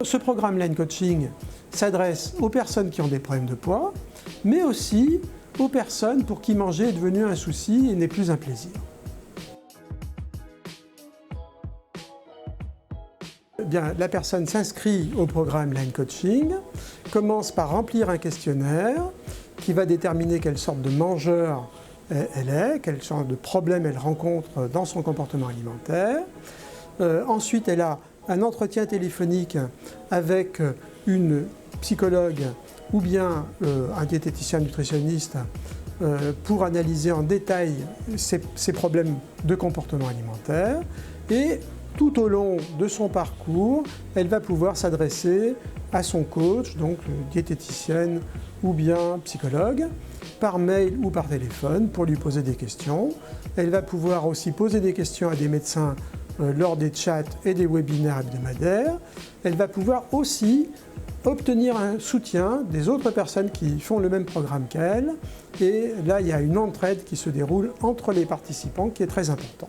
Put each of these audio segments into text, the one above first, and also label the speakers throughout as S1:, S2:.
S1: Ce programme Line Coaching s'adresse aux personnes qui ont des problèmes de poids, mais aussi aux personnes pour qui manger est devenu un souci et n'est plus un plaisir. Bien, la personne s'inscrit au programme Line Coaching, commence par remplir un questionnaire qui va déterminer quelle sorte de mangeur elle est, quelle sorte de problème elle rencontre dans son comportement alimentaire. Ensuite, elle a un entretien téléphonique avec une psychologue ou bien un diététicien nutritionniste pour analyser en détail ses problèmes de comportement alimentaire. Et tout au long de son parcours, elle va pouvoir s'adresser à son coach, donc diététicienne ou bien psychologue, par mail ou par téléphone pour lui poser des questions. Elle va pouvoir aussi poser des questions à des médecins lors des chats et des webinaires hebdomadaires. Elle va pouvoir aussi obtenir un soutien des autres personnes qui font le même programme qu'elle. Et là, il y a une entraide qui se déroule entre les participants qui est très importante.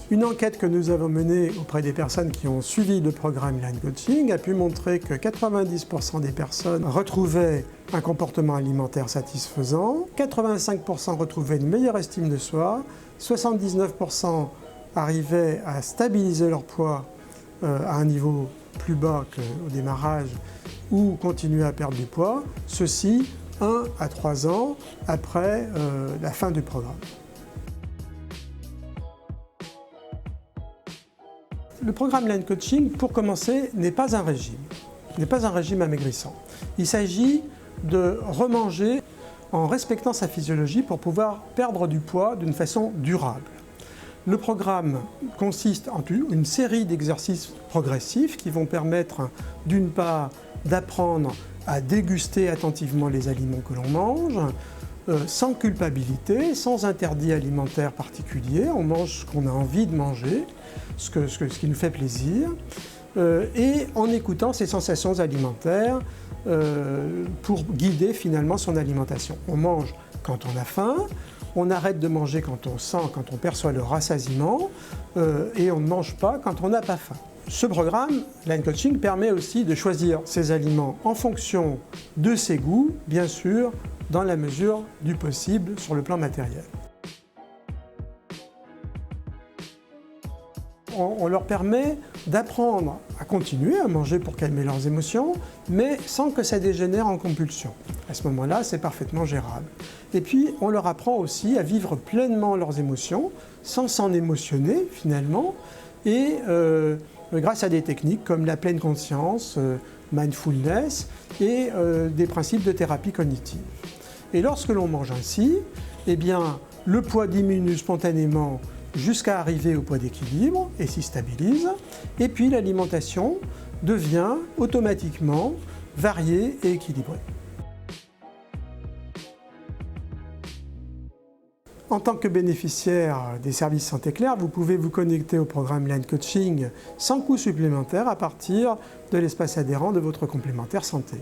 S1: Une enquête que nous avons menée auprès des personnes qui ont suivi le programme Line Coaching a pu montrer que 90% des personnes retrouvaient un comportement alimentaire satisfaisant, 85% retrouvaient une meilleure estime de soi, 79% arrivaient à stabiliser leur poids à un niveau plus bas qu'au démarrage ou continuer à perdre du poids, ceci 1 à 3 ans après la fin du programme. Le programme Line Coaching, pour commencer, n'est pas un régime amaigrissant. Il s'agit de remanger en respectant sa physiologie pour pouvoir perdre du poids d'une façon durable. Le programme consiste en une série d'exercices progressifs qui vont permettre, d'une part, d'apprendre à déguster attentivement les aliments que l'on mange, sans culpabilité, sans interdit alimentaire particulier. On mange ce qu'on a envie de manger, ce qui nous fait plaisir, et en écoutant ses sensations alimentaires pour guider finalement son alimentation. On mange quand on a faim, on arrête de manger quand on perçoit le rassasiement, et on ne mange pas quand on n'a pas faim. Ce programme, Line Coaching, permet aussi de choisir ses aliments en fonction de ses goûts, bien sûr, dans la mesure du possible sur le plan matériel. On leur permet d'apprendre à continuer à manger pour calmer leurs émotions, mais sans que ça dégénère en compulsion. À ce moment-là, c'est parfaitement gérable. Et puis, on leur apprend aussi à vivre pleinement leurs émotions, sans s'en émotionner finalement, et grâce à des techniques comme la pleine conscience, mindfulness et des principes de thérapie cognitive. Et lorsque l'on mange ainsi, eh bien, le poids diminue spontanément jusqu'à arriver au poids d'équilibre et s'y stabilise, et puis l'alimentation devient automatiquement variée et équilibrée. En tant que bénéficiaire des services Santé Claire, vous pouvez vous connecter au programme Line Coaching sans coût supplémentaire à partir de l'espace adhérent de votre complémentaire santé.